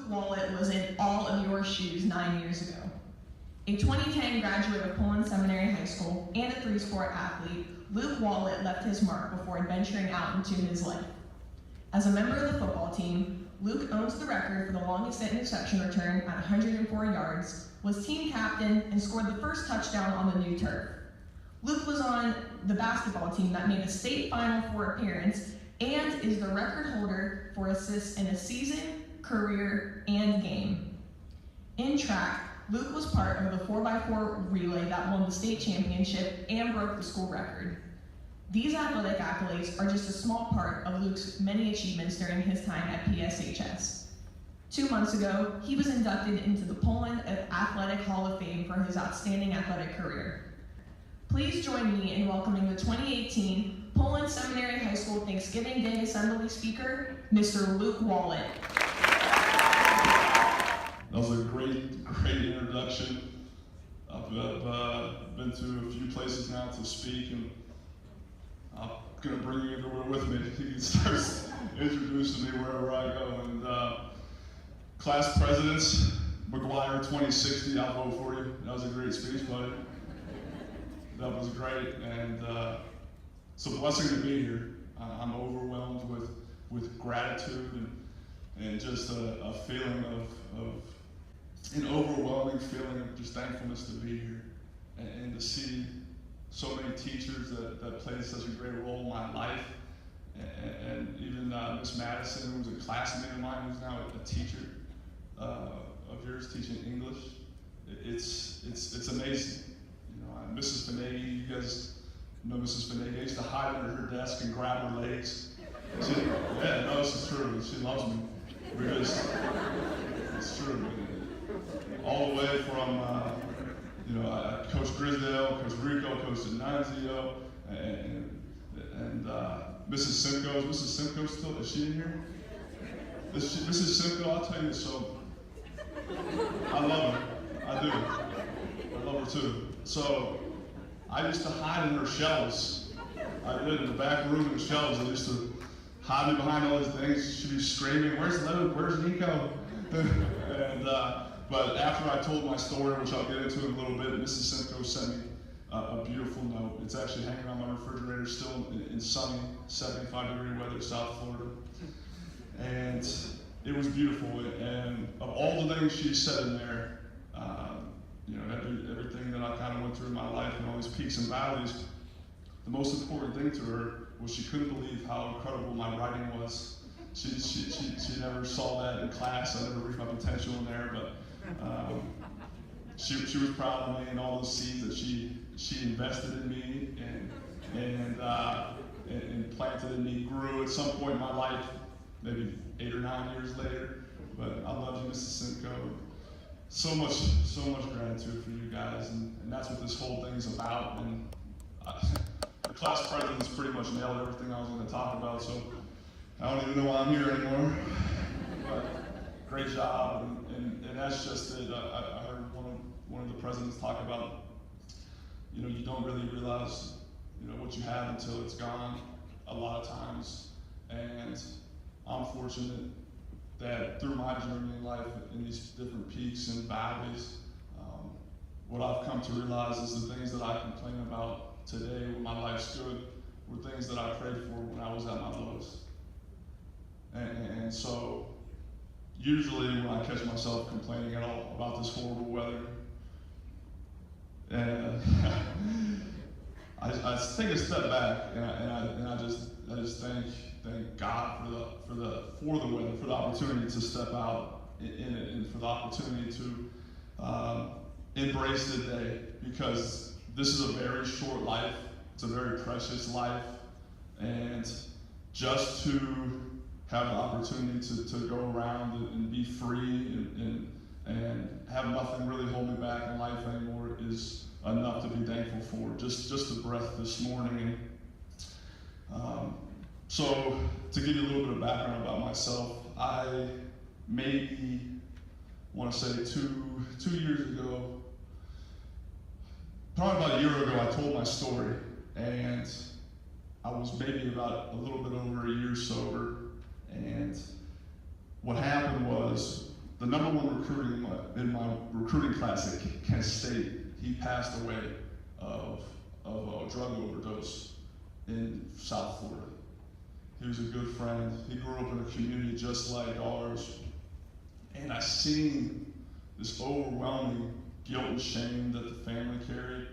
Luke Wollet was in all of your shoes 9 years ago. A 2010 graduate of Poland Seminary High School and a three-sport athlete, Luke Wollet left his mark before venturing out into his life. As a member of the football team, Luke owns the record for the longest interception return at 104 yards, was team captain, and scored the first touchdown on the new turf. Luke was on the basketball team that made a state Final Four appearance and is the record holder for assists in a season, career, and game. In track, Luke was part of the 4x4 relay that won the state championship and broke the school record. These athletic accolades are just a small part of Luke's many achievements during his time at PSHS. 2 months ago, he was inducted into the Poland Athletic Hall of Fame for his outstanding athletic career. Please join me in welcoming the 2018 Poland Seminary High School Thanksgiving Day Assembly Speaker, Mr. Luke Wollet. That was a great introduction. I've been to a few places now to speak, and I'm going to bring you everywhere with me. He starts introducing me wherever I go. And class presidents, McGuire 2060, I'll vote for you. That was a great speech, buddy. That was great, and it's a blessing to be here. I'm overwhelmed with gratitude and just a feeling of an overwhelming feeling of just thankfulness to be here and to see so many teachers that played such a great role in my life, and even Miss Madison, who was a classmate of mine, who's now a teacher of yours teaching English. It's amazing. You know, Mrs. Finnegy, you guys know Mrs. Finnegy. I used to hide under her desk and grab her legs. This is true. She loves me because it's true. All the way from Coach Grisdale, Coach Rico, Coach Denanzio, and Mrs. Simcoe. Is Mrs. Simcoe still? Is she in here? Mrs. Simcoe, I'll tell you so. I love her. I do. I love her too. So I used to hide in her shelves. I did in the back room in the shelves. I used to hide me behind all these things. She'd be screaming, "Where's Luke? Where's Nico?" But after I told my story, which I'll get into in a little bit, Mrs. Simcoe sent me a beautiful note. It's actually hanging on my refrigerator still in sunny 75-degree weather, South Florida. And it was beautiful. And of all the things she said in there, everything that I kind of went through in my life and all these peaks and valleys, the most important thing to her was she couldn't believe how incredible my writing was. She never saw that in class. I never reached my potential in there, but she was proud of me and all those seeds that she invested in me and planted in me grew at some point in my life, maybe 8 or 9 years later. But I love you, Mrs. Simcoe. So much gratitude for you guys, and that's what this whole thing is about. And the class presidents pretty much nailed everything I was going to talk about, so I don't even know why I'm here anymore. But great job, and that's just it. I heard one of the presidents talk about, you don't really realize, what you have until it's gone a lot of times. And I'm fortunate that through my journey in life, in these different peaks and valleys, what I've come to realize is the things that I complain about today when my life's good were things that I prayed for when I was at my lowest. And so, usually when I catch myself complaining at all about this horrible weather, and I take a step back and I just thank God for the weather, for the opportunity to step out in it, and for the opportunity to embrace the day, because this is a very short life. It's a very precious life, and just to have the opportunity to go around and be free and have nothing really hold me back in life anymore is enough to be thankful for. Just the breath this morning. And so to give you a little bit of background about myself, I maybe want to say two years ago, probably about a year ago, I told my story, and I was maybe about a little bit over a year sober. And what happened was number one recruit in my recruiting class at Kent State, he passed away of a drug overdose in South Florida. He was a good friend. He grew up in a community just like ours. And I seen this overwhelming guilt and shame that the family carried.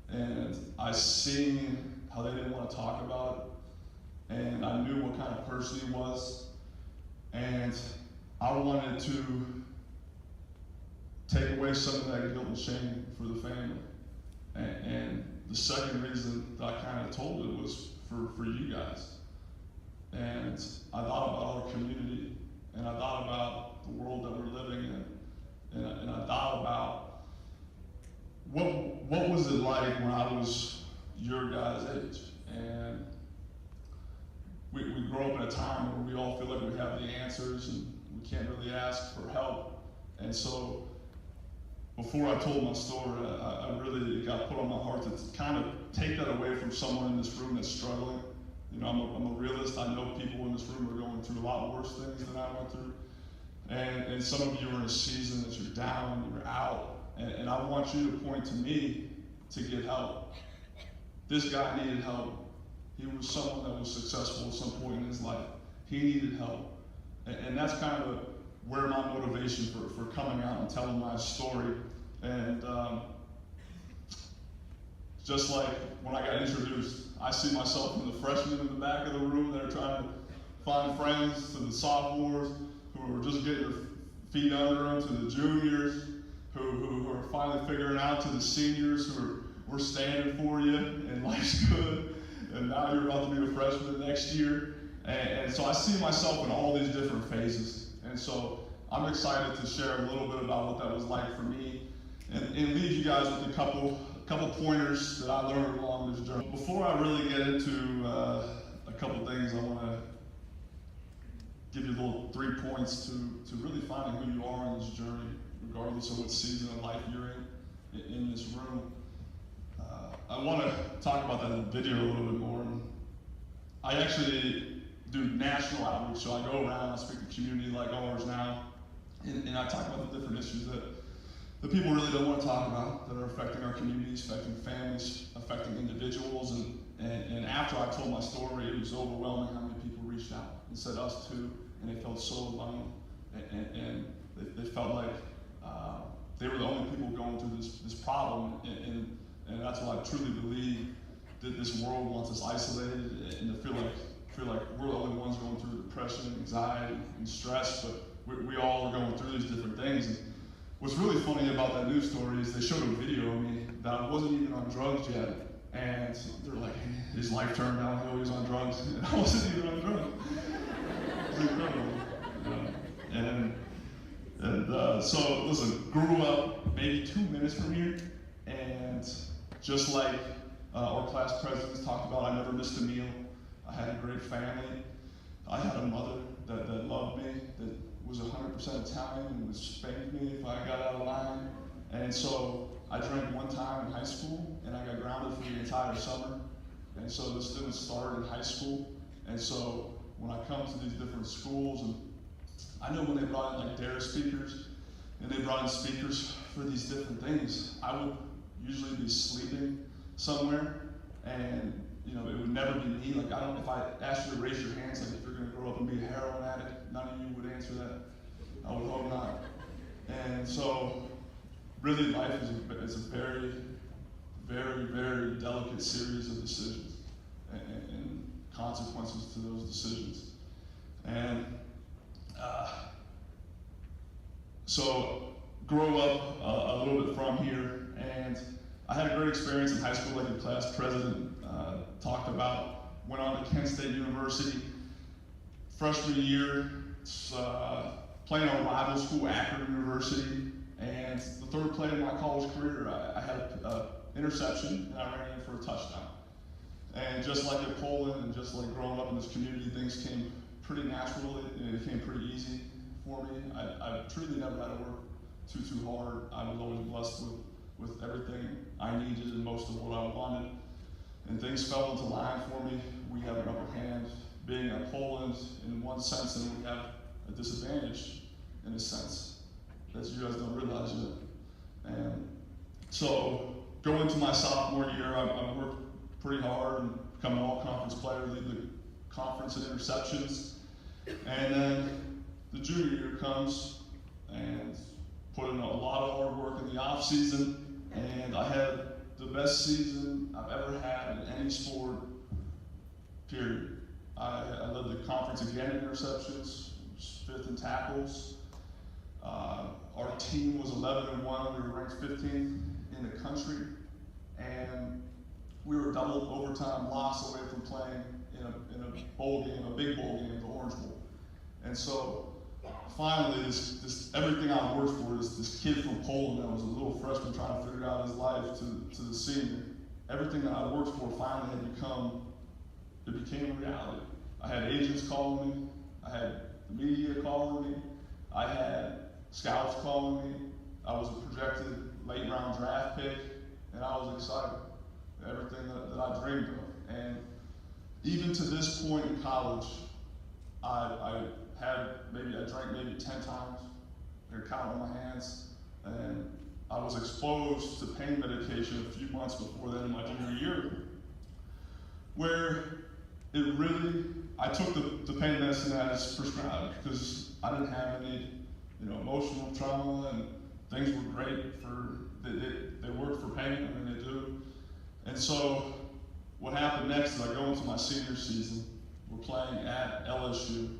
And I seen how they didn't want to talk about it. And I knew what kind of person he was. And I wanted to take away some of that guilt and shame for the family. And the second reason that I kind of told it was for you guys. And I thought about our community, and I thought about the world that we're living in, and I thought about what was it like when I was your guys' age. And we grow up in a time where we all feel like we have the answers and we can't really ask for help. And so before I told my story, I really got put on my heart to kind of take that away from someone in this room that's struggling. You know, I'm a realist. I know people in this room are going through a lot worse things than I went through. And some of you are in a season that you're down, you're out, and I want you to point to me to get help. This guy needed help. He was someone that was successful at some point in his life. He needed help. And that's kind of where my motivation for coming out and telling my story. And just like when I got introduced, I see myself in the freshmen in the back of the room that are trying to find friends, to the sophomores who are just getting their feet under them, to the juniors who are finally figuring out, to the seniors who are, we're standing for you and life's good, and now you're about to be a freshman next year. And so I see myself in all these different phases. And so I'm excited to share a little bit about what that was like for me and leave you guys with a couple pointers that I learned along this journey. Before I really get into a couple things, I want to give you a little 3 points to really finding who you are in this journey, regardless of what season of life you're in this room. I want to talk about that video a little bit more. I actually do national outreach, so I go around, I speak to community like ours now, and I talk about the different issues that the people really don't want to talk about, that are affecting our communities, affecting families, affecting individuals. And after I told my story, it was overwhelming how many people reached out and said us too, and they felt so alone, and they felt like they were the only people going through this problem. And that's why I truly believe that this world wants us isolated and to feel like we're the only ones going through depression, anxiety, and stress, but we all are going through these different things. And what's really funny about that news story is they showed a video of me that I wasn't even on drugs yet. And they're like, hey, his life turned downhill, he was on drugs. And I wasn't even on drugs. It was incredible. So listen, grew up maybe 2 minutes from here. And just like our class presidents talked about, I never missed a meal. I had a great family. I had a mother that loved me, that was 100% Italian and would spank me if I got out of line. And so I drank one time in high school, and I got grounded for the entire summer. And so this didn't start in high school. And so when I come to these different schools, and I know when they brought in like DARE speakers, and they brought in speakers for these different things, I would usually be sleeping somewhere, and you know, it would never be me. Like, if I asked you to raise your hands, like if you're gonna grow up and be a heroin addict, none of you would answer that. I would hope not. And so, really life is a very, very, very delicate series of decisions and consequences to those decisions. And so, grow up a little bit from here, and I had a great experience in high school, like the class president talked about. Went on to Kent State University. Freshman year, playing on a rival school, Akron University. And the third play of my college career, I had an interception, and I ran in for a touchdown. And just like at Poland, and just like growing up in this community, things came pretty naturally, and it came pretty easy for me. I truly never had to work too hard. I was always blessed with everything I needed and most of what I wanted. And things fell into line for me. We have an upper hand being at Poland in one sense, and we have a disadvantage in a sense. that you guys don't realize yet. And so going into my sophomore year, I worked pretty hard and become an all-conference player, lead the conference in interceptions. And then the junior year comes and put in a lot of hard work in the off season, and I had the best season I've ever had in any sport, period. I led the conference again in interceptions, 5th in tackles. Our team was 11-1, we were ranked 15th in the country, and we were double overtime loss away from playing in a bowl game, a big bowl game, the Orange Bowl. And so finally, this everything I worked for, this kid from Poland that was a little freshman trying to figure out his life to the senior, everything that I worked for finally became a reality. I had agents calling me, I had the media calling me, I had scouts calling me, I was a projected late round draft pick, and I was excited. Everything that I dreamed of. And even to this point in college, I drank maybe 10 times. I could count on my hands. And I was exposed to pain medication a few months before then in my junior year, where I took the pain medicine as prescribed because I didn't have any, emotional trauma, and things were great they work for pain, I mean they do. And so what happened next is I go into my senior season. We're playing at LSU.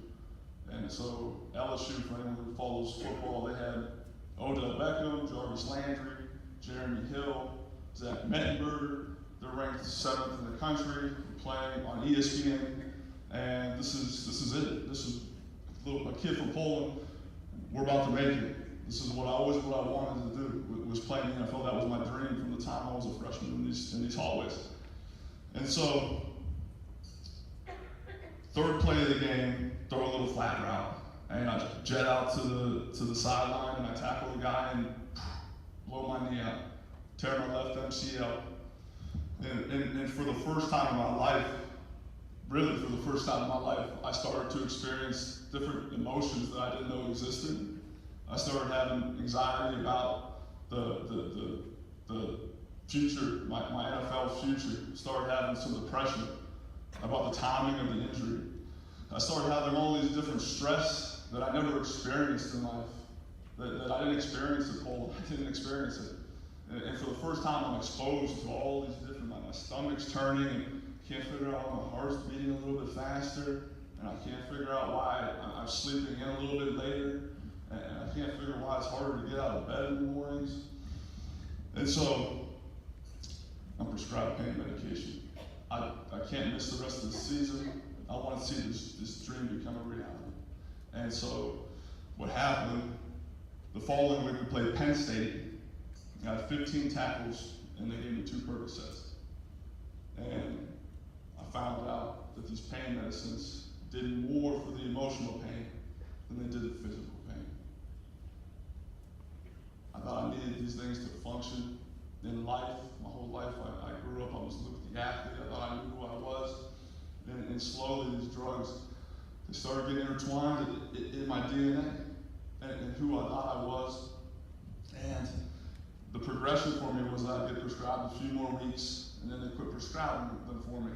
And so LSU, for anyone who follows football, they had Odell Beckham, Jarvis Landry, Jeremy Hill, Zach Mettenberger. They're ranked 7th in the country. We're playing on ESPN. And this is it. This is a kid from Poland. We're about to make it. This is what I wanted to do, was play in the NFL. That was my dream from the time I was a freshman in these hallways. And so, third play of the game, throw a little flat route, and I jet out to the sideline, and I tackle the guy and blow my knee out, tear my left MCL. And for the first time in my life, really for the first time in my life, I started to experience different emotions that I didn't know existed. I started having anxiety about the future, my NFL future. Started having some depression about the timing of the injury. I started having all these different stress that I never experienced in life, that I didn't experience at Poland. I didn't experience it. And for the first time, I'm exposed to all these different, my stomach's turning, and can't figure out why my heart's beating a little bit faster, and I can't figure out why I'm sleeping in a little bit later, and I can't figure why it's harder to get out of bed in the mornings. And so, I'm prescribed pain medication. I can't miss the rest of the season. I want to see this dream become a reality. And so, what happened, the following week we played Penn State. I had 15 tackles, and they gave me 2 Percocets. And I found out that these pain medicines did more for the emotional pain than they did the physical pain. I thought I needed these things to function in life. My whole life, I grew up, I was the athlete. I thought I knew who I was. And slowly these drugs, they started getting intertwined in my DNA and who I thought I was. And the progression for me was that I'd get prescribed a few more weeks, and then they quit prescribing them for me.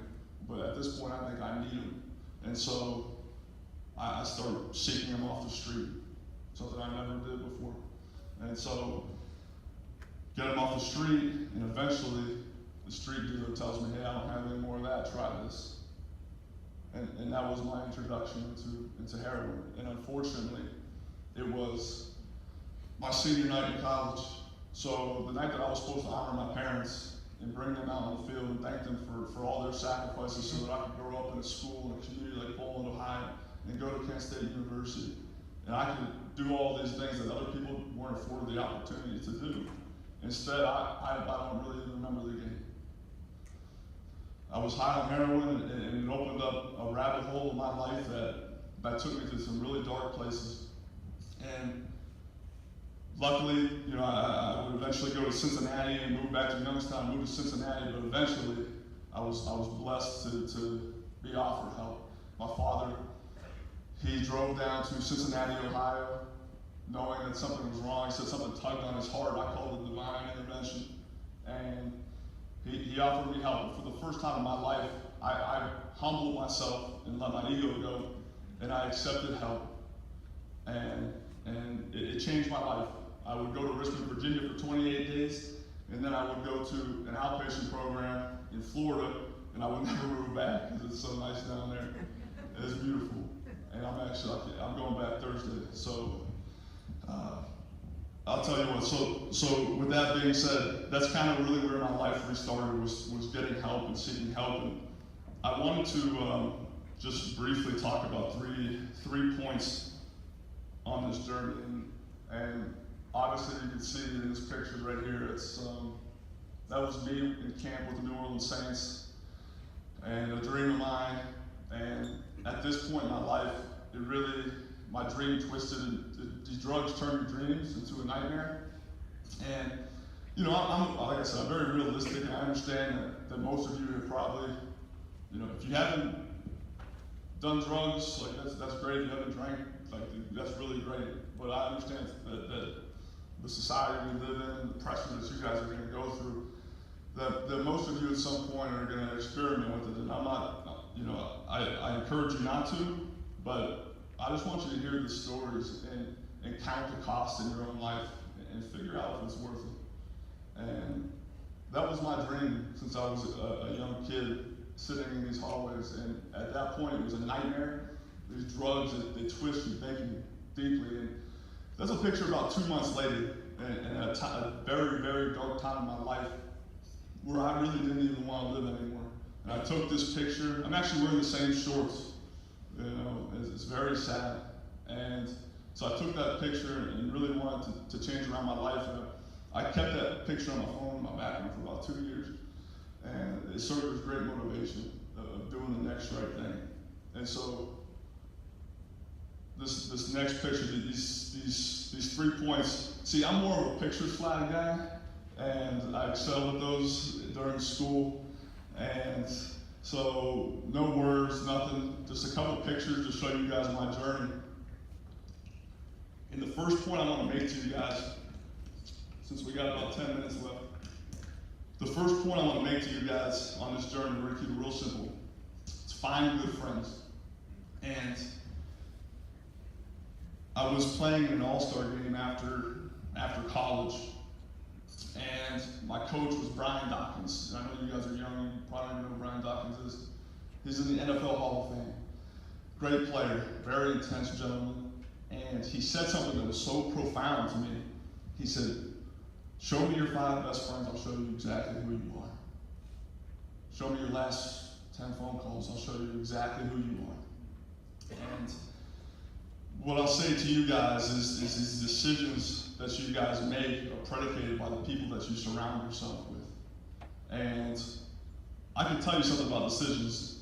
But at this point, I think I need them. And so I started seeking them off the street, something I never did before. And so get them off the street, and eventually the street dealer tells me, hey, I don't have any more of that, try this. And that was my introduction into heroin. And unfortunately, it was my senior night in college. So the night that I was supposed to honor my parents and bring them out on the field and thank them for all their sacrifices so that I could grow up in a school in a community like Poland, Ohio, and go to Kent State University. And I could do all these things that other people weren't afforded the opportunity to do. Instead, I don't really even remember the game. I was high on heroin, and it opened up a rabbit hole in my life that took me to some really dark places. And luckily, I would eventually go to Cincinnati and move back to Youngstown, move to Cincinnati, but eventually I was blessed to be offered help. My father, he drove down to Cincinnati, Ohio, knowing that something was wrong. He said something tugged on his heart. I called it divine intervention. And he offered me help. For the first time in my life, I humbled myself and let my ego go, and I accepted help. And it changed my life. I would go to Richmond, Virginia for 28 days, and then I would go to an outpatient program in Florida, and I would never move back because it's so nice down there. It's beautiful. And I'm going back Thursday. So I'll tell you what, so with that being said, that's kind of really where my life restarted, was getting help and seeking help. And I wanted to just briefly talk about three points on this journey. And obviously you can see in this picture right here, that was me in camp with the New Orleans Saints, and a dream of mine. And at this point in my life, my dream twisted, and these drugs turn your dreams into a nightmare. And, like I said, I'm very realistic, and I understand that most of you have probably, if you haven't done drugs, like that's great. If you haven't drank, like that's really great. But I understand that the society we live in, the pressure that you guys are going to go through, that most of you at some point are going to experiment with it. And I'm not, I encourage you not to, but I just want you to hear the stories and count the cost in your own life and figure out if it's worth it. And that was my dream since I was a young kid, sitting in these hallways. And at that point, it was a nightmare. These drugs, they twist you thinking deeply. And that's a picture about 2 months later, and a very, very dark time in my life where I really didn't even want to live anymore. And I took this picture. I'm actually wearing the same shorts. It's very sad. And so I took that picture and really wanted to change around my life. And I kept that picture on my phone in my background for about 2 years. And it served as great motivation of doing the next right thing. And so this next picture, these 3 points. See, I'm more of a picture slide guy, and I excelled at those during school. And so no words, nothing, just a couple pictures to show you guys my journey. And the first point I want to make to you guys, since we got about 10 minutes left, the first point I want to make to you guys on this journey, we're going to keep it real simple. It's find good friends. And I was playing in an all-star game after college, and my coach was Brian Dawkins. And I know you guys are young, you probably don't know who Brian Dawkins is. He's in the NFL Hall of Fame. Great player, very intense gentleman. And he said something that was so profound to me. He said, show me your 5 best friends, I'll show you exactly who you are. Show me your last 10 phone calls, I'll show you exactly who you are. And what I'll say to you guys is these decisions that you guys make are predicated by the people that you surround yourself with. And I can tell you something about decisions.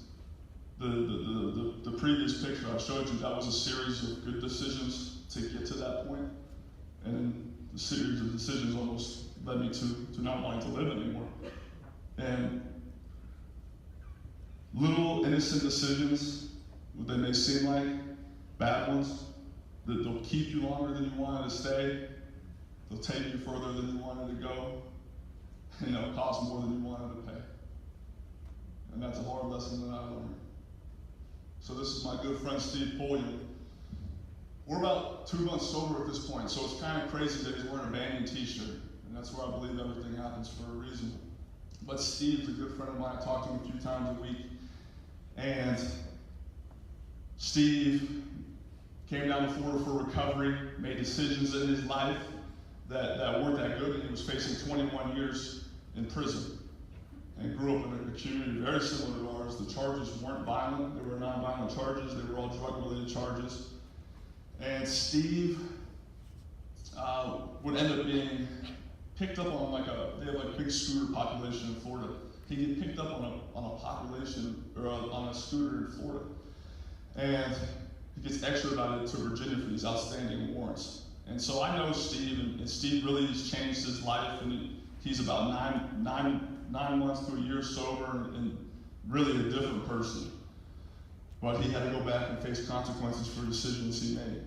The previous picture I showed you, that was a series of good decisions to get to that point. And then the series of decisions almost led me to not wanting to live anymore. And little innocent decisions, they may seem like bad ones, that they'll keep you longer than you wanted to stay, they'll take you further than you wanted to go, and they'll cost more than you wanted to pay. And that's a hard lesson that I learned. So this is my good friend Steve Pulliam. We're about 2 months sober at this point, so it's kind of crazy that he's wearing a Banyan t-shirt, and that's where I believe everything happens for a reason. But Steve's a good friend of mine. I talk to him a few times a week, and Steve came down to Florida for recovery, made decisions in his life that weren't that good, and he was facing 21 years in prison. And grew up in a community very similar to ours. The charges weren't violent, they were non-violent charges, they were all drug-related charges. And Steve would end up being picked up on they have a big scooter population in Florida. He'd get picked up on a population, or on a scooter in Florida. And he gets extradited to Virginia for these outstanding warrants. And so I know Steve, and Steve really has changed his life, and he's about nine months to a year sober, and really a different person. But he had to go back and face consequences for decisions he made.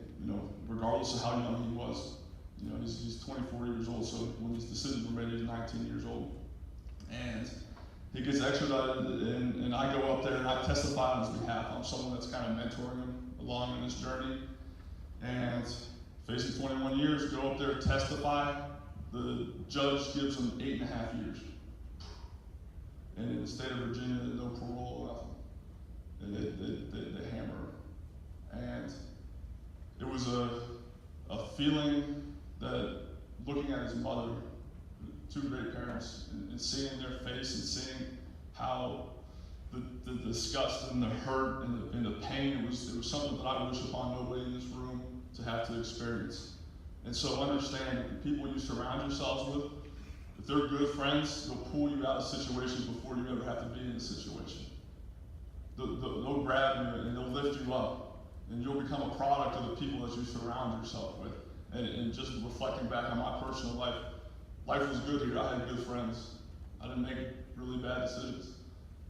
regardless of how young he was. You know, he's 24 years old, so when these decisions were made, he was 19 years old. And he gets extradited, and I go up there and I testify on his behalf. I'm someone that's kind of mentoring him along in this journey. And facing 21 years, go up there, testify. The judge gives him 8.5 years. And in the state of Virginia, there's no parole, nothing. They hammer him. And it was a feeling that looking at his mother, two great parents, and seeing their face and seeing how the disgust and the hurt and the pain, it was something that I wish upon nobody in this room to have to experience. And so understand that the people you surround yourselves with, if they're good friends, they'll pull you out of situations before you ever have to be in a situation. They'll grab you and they'll lift you up, and you'll become a product of the people that you surround yourself with. And just reflecting back on my personal life, life was good here. I had good friends. I didn't make really bad decisions.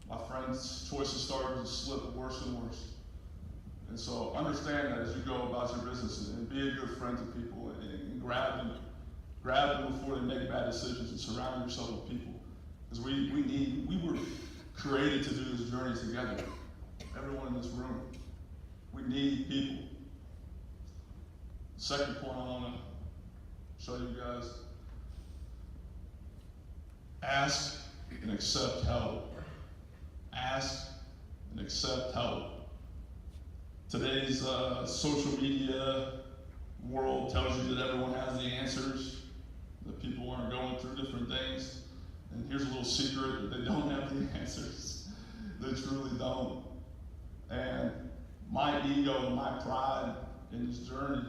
My friends' choices started to slip worse and worse. And so understand that as you go about your business, and be a good friend to people, and grab them before they make bad decisions, and surround yourself with people. Because we were created to do this journey together. Everyone in this room. We need people. Second point I want to show you guys. Ask and accept help. Ask and accept help. Today's social media world tells you that everyone has the answers, that people aren't going through different things. And here's a little secret, they don't have the answers. They truly don't. And my ego and my pride in this journey,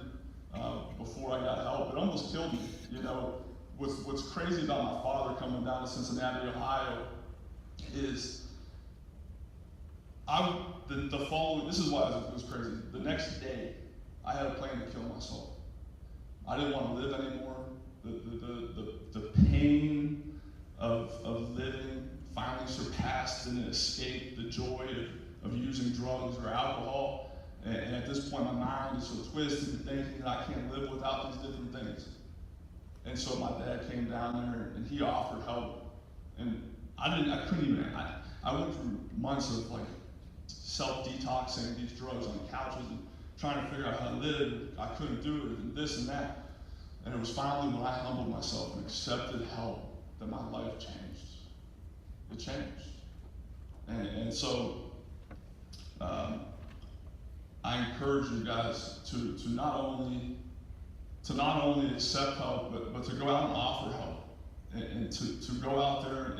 before I got help, it almost killed me. You know, what's crazy about my father coming down to Cincinnati, Ohio, is the following, this is why it was crazy. The next day, I had a plan to kill myself. I didn't want to live anymore. The pain of living finally surpassed and escaped the joy of using drugs or alcohol. And at this point, my mind is so twisted and thinking that I can't live without these different things. And so my dad came down there and he offered help. And I couldn't even, I went through months of like self-detoxing these drugs on couches and trying to figure out how to live. I couldn't do it, and this and that. And it was finally when I humbled myself and accepted help that my life changed. It changed. And so I encourage you guys to not only accept help, but to go out and offer help, and to go out there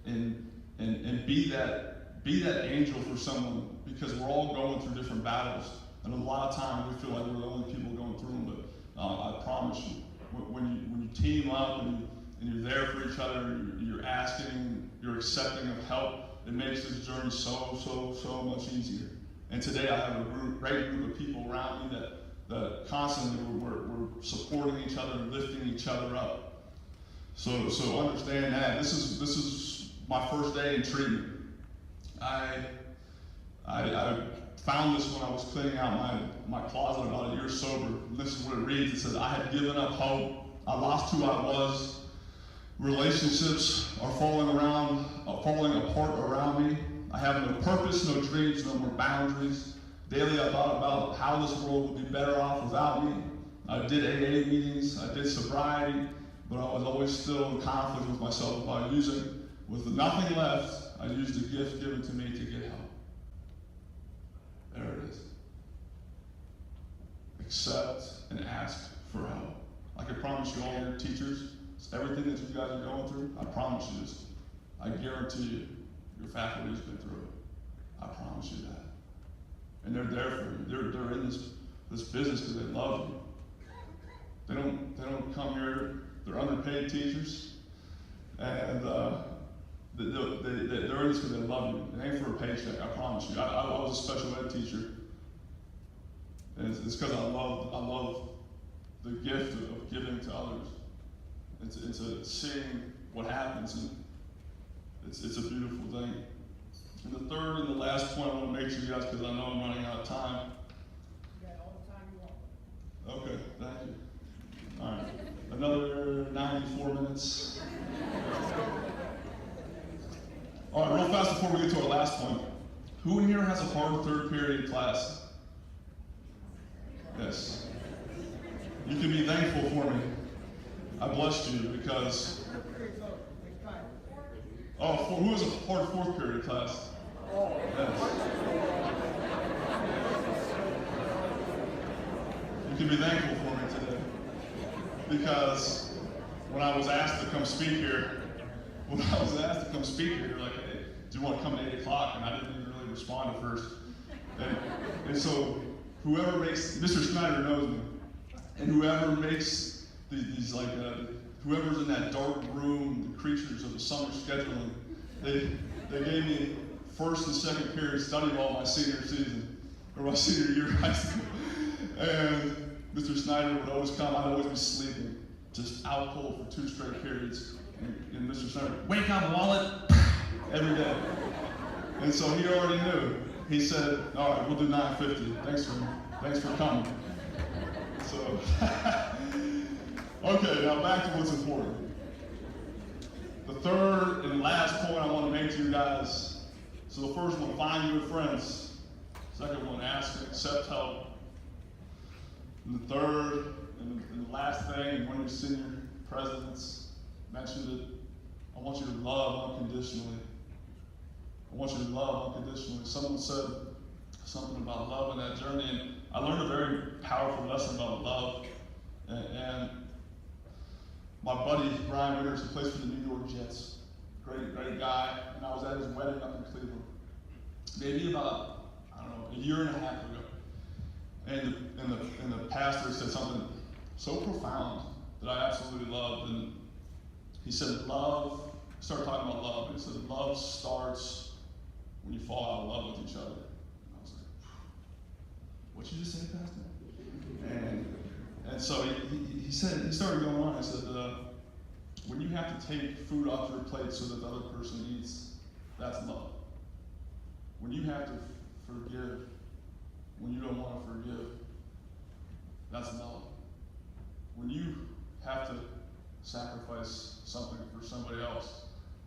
and be that angel for someone, because we're all going through different battles, and a lot of times we feel like we're the only people going through them. But I promise you, when you team up and you're there for each other, you're asking, you're accepting of help, it makes this journey so much easier. And today I have a great group of people around me that constantly we're supporting each other and lifting each other up. So understand that this is my first day in treatment. I found this when I was cleaning out my closet about a year sober. And this is what it reads. It says, I had given up hope. I lost who I was. Relationships are falling apart around me. I have no purpose, no dreams, no more boundaries. Daily I thought about how this world would be better off without me. I did AA meetings, I did sobriety, but I was always still in conflict with myself about using. With nothing left, I used the gift given to me to get help. There it is. Accept and ask for help. I can promise you, all your teachers, everything that you guys are going through, I promise you this. I guarantee you, your faculty has been through it. I promise you that. And they're there for you. They're in this business because they love you. They don't come here. They're underpaid teachers, and they're in this because they love you. It ain't for a paycheck. I promise you. I was a special ed teacher, and it's because I love the gift of giving to others, and to seeing what happens, and it's a beautiful thing. And the third and the last point I want to make to you guys, because I know I'm running out of time. You got all the time you want. Okay, thank you. All right, another 94 minutes. All right, real fast before we get to our last point. Who in here has a hard third period class? Yes. You can be thankful for me. I blessed you because. Oh, who has a hard fourth period class? Yes. You can be thankful for me today because when I was asked to come speak here, they're like, hey, do you want to come at 8 o'clock? And I didn't even really respond at first. And so whoever makes, Mr. Snyder knows me, and whoever makes whoever's in that dark room, the creatures of the summer scheduling, they gave me first and second period study hall my senior season, or my senior year of high school. And Mr. Snyder would always come, I'd always be sleeping, just out cold for 2 straight periods. And Mr. Snyder, wake up, Wollet, every day. And so he already knew. He said, all right, we'll do 9:50. Thanks for coming. So, okay, now back to what's important. The third and last point I want to make to you guys. So the first one, find good friends. Second one, ask and accept help. And the third and the last thing, one of your senior presidents mentioned it. I want you to love unconditionally. I want you to love unconditionally. Someone said something about love in that journey, and I learned a very powerful lesson about love. And my buddy, Brian Winters, who plays for the New York Jets, great guy, and I was at his wedding up in Cleveland. Maybe about, I don't know, a year and a half ago. And the pastor said something so profound that I absolutely loved. And he said, love, he started talking about love. He said, love starts when you fall out of love with each other. And I was like, what'd you just say, Pastor? And so he started going on. He said, when you have to take food off your plate so that the other person eats, that's love. When you have to forgive when you don't want to forgive, that's love. When you have to sacrifice something for somebody else,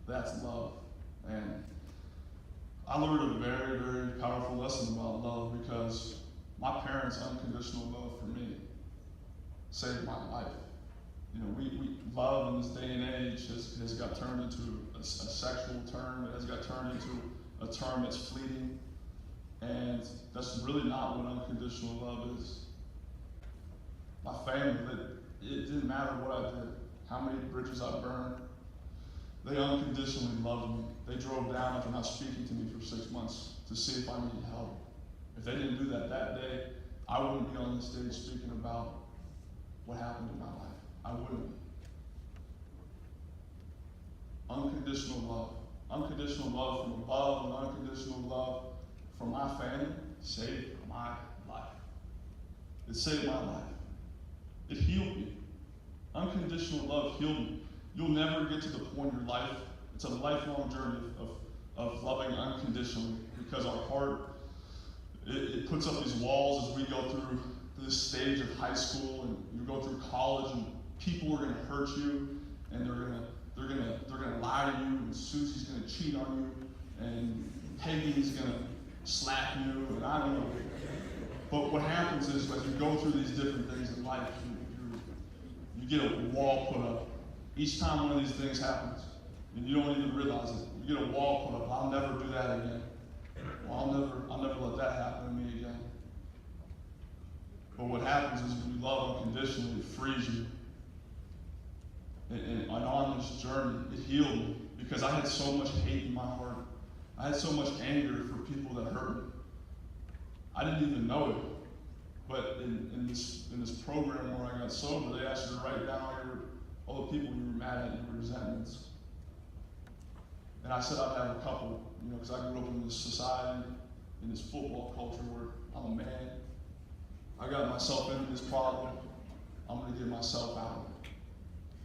that's love. And I learned a very, very powerful lesson about love because my parents' unconditional love for me saved my life. You know, we love in this day and age has got turned into a sexual term. It has got turned into a term that's fleeting. And that's really not what unconditional love is. My family, it didn't matter what I did, how many bridges I burned, they unconditionally loved me. They drove down after not speaking to me for 6 months to see if I needed help. If they didn't do that day, I wouldn't be on this stage speaking about what happened in my life. I wouldn't. Unconditional love. Unconditional love from above and unconditional love from my family saved my life. It saved my life. It healed me. Unconditional love healed me. You'll never get to the point in your life, it's a lifelong journey of loving unconditionally because our heart, it puts up these walls as we go through this stage of high school and you go through college and people are going to hurt you and they're going to lie to you and Susie's going to cheat on you and Peggy's going to slap you and I don't know. But what happens is as you go through these different things in life, you get a wall put up. Each time one of these things happens, and you don't even realize it, you get a wall put up. I'll never do that again. Well, I'll never let that happen to me again. But what happens is when you love unconditionally, it frees you. And on this journey, it healed me because I had so much hate in my heart. I had so much anger for people that hurt me. I didn't even know it. But in this program where I got sober, they asked you to write down all the people you were mad at, your resentments. And I said I'd have a couple, because I grew up in this society, in this football culture where I'm a man. I got myself into this problem. I'm going to get myself out.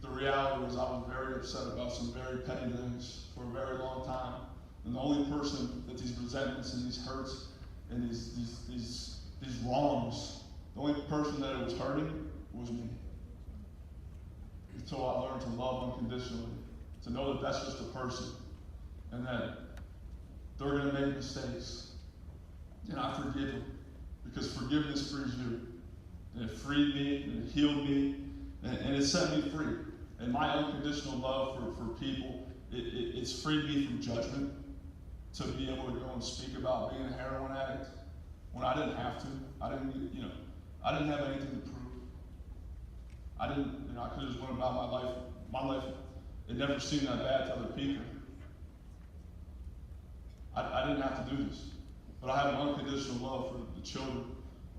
The reality was I was very upset about some very petty things for a very long time. And the only person that these resentments and these hurts and these wrongs The only person that it was hurting was me. Until I learned to love unconditionally, to know that that's just a person, and that they're going to make mistakes. And I forgive them, because forgiveness frees you. And it freed me, and it healed me, and it set me free. And my unconditional love for people, it's freed me from judgment, to be able to go and speak about being a heroin addict when I didn't have to. I didn't have anything to prove. I could have just went about my life. My life, it never seemed that bad to other people. I didn't have to do this. But I have an unconditional love for the children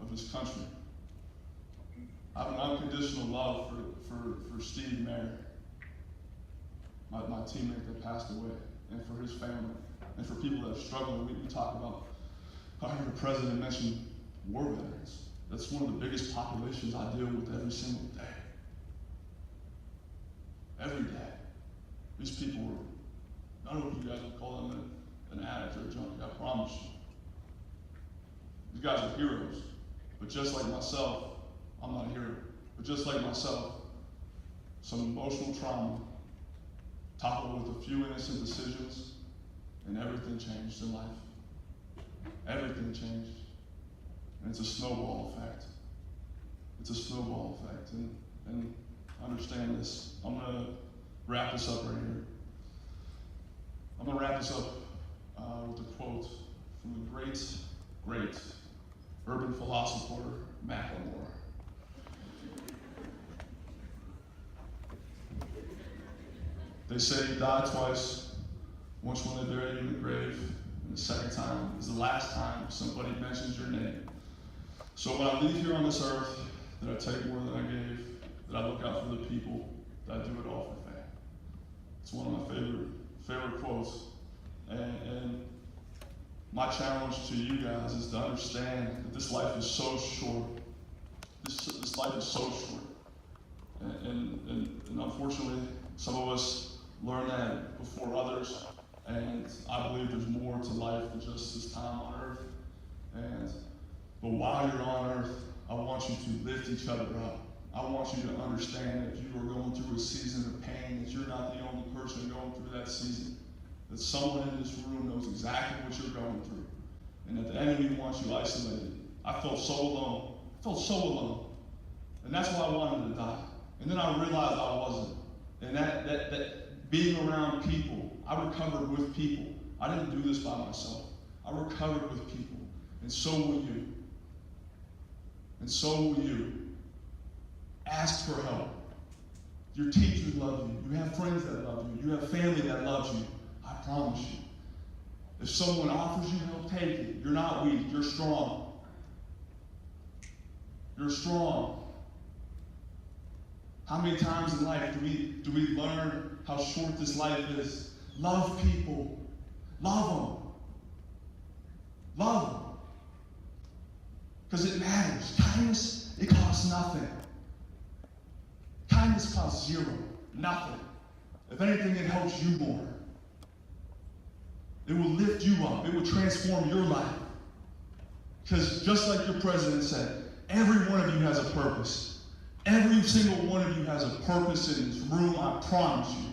of this country. I have an unconditional love for Steve and Mary, my teammate that passed away, and for his family, and for people that are struggling. We talk about, I heard the president mention war veterans. That's one of the biggest populations I deal with every single day. Every day. These people were, I don't know if you guys would call them an addict or a junkie, I promise you. These guys are heroes. But just like myself, I'm not a hero, but just like myself, some emotional trauma, toppled with a few innocent decisions, and everything changed in life. Everything changed. And it's a snowball effect. It's a snowball effect. And understand this. I'm going to wrap this up right here. I'm going to wrap this up with a quote from the great urban philosopher Macklemore. They say you die twice, once when they bury you in the grave, and the second time is the last time somebody mentions your name. So when I leave here on this earth, that I take more than I gave, that I look out for the people, that I do it all for fame. It's one of my favorite quotes. And my challenge to you guys is to understand that this life is so short. This life is so short. And unfortunately, some of us learn that before others. And I believe there's more to life than just this time on earth. But while you're on earth, I want you to lift each other up. I want you to understand that you are going through a season of pain, that you're not the only person going through that season. That someone in this room knows exactly what you're going through. And that the enemy wants you isolated. I felt so alone. I felt so alone. And that's why I wanted to die. And then I realized I wasn't. And that being around people, I recovered with people. I didn't do this by myself. I recovered with people. And so will you. And so will you. Ask for help. Your teachers love you. You have friends that love you. You have family that loves you. I promise you. If someone offers you help, take it. You're not weak. You're strong. You're strong. How many times in life do we learn how short this life is? Love people. Love them. Love them. Because it matters. Kindness, it costs nothing. Kindness costs zero. Nothing. If anything, it helps you more. It will lift you up. It will transform your life. Because just like your president said, every one of you has a purpose. Every single one of you has a purpose in this room, I promise you.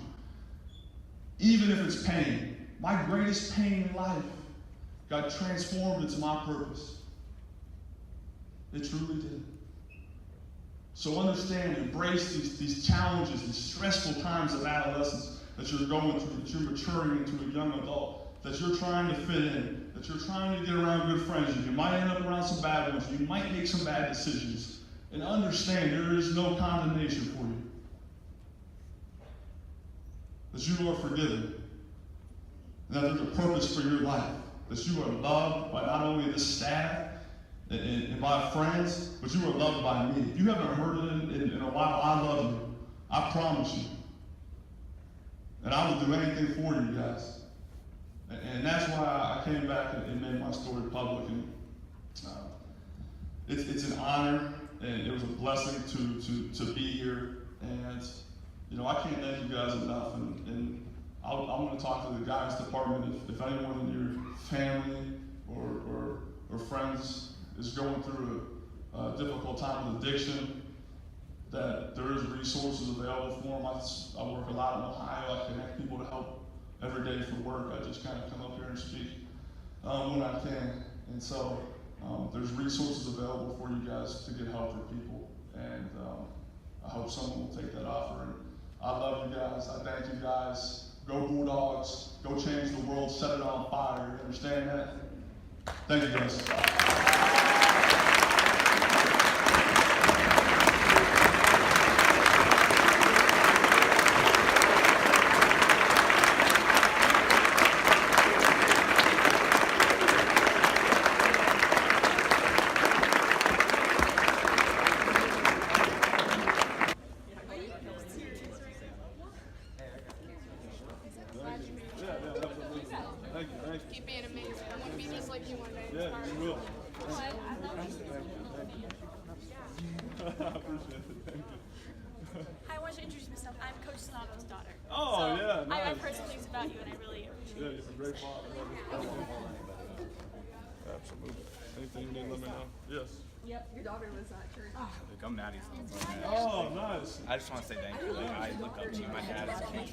Even if it's pain. My greatest pain in life got transformed into my purpose. It truly did. So understand, embrace these challenges, these stressful times of adolescence that you're going through, that you're maturing into a young adult, that you're trying to fit in, that you're trying to get around good friends. You might end up around some bad ones. You might make some bad decisions. And understand there is no condemnation for you. That you are forgiven. And that there's a purpose for your life. That you are loved by not only this staff and by friends, but you are loved by me. If you haven't heard it in a while, I love you. I promise you. And I will do anything for you guys. And that's why I came back and made my story public. And it's an honor, and it was a blessing to be here. And I can't thank you guys enough. And I'm going to talk to the guidance department if anyone in your family or friends is going through difficult time with addiction, that there is resources available for them. I work a lot in Ohio. I connect people to help every day for work. I just kind of come up here and speak when I can. And so there's resources available for you guys to get help for people. And I hope someone will take that offer. And I love you guys. I thank you guys. Go Bulldogs. Go change the world. Set it on fire. You understand that? Thank you guys. Keep being amazing. I want to be just like you one day. Yeah, you will. What? I appreciate it. Thank you. Hi, I want to introduce myself. I'm Coach Sonato's daughter. Oh, yeah, nice. I've heard some things about you, and I really appreciate Yeah, it. you're a great father. Absolutely. Anything you need, let me know. Yes. Yep, your daughter was at church. I'm Maddie's. Oh, nice. I just want to say thank you. Like, I look up to you. My dad is a king.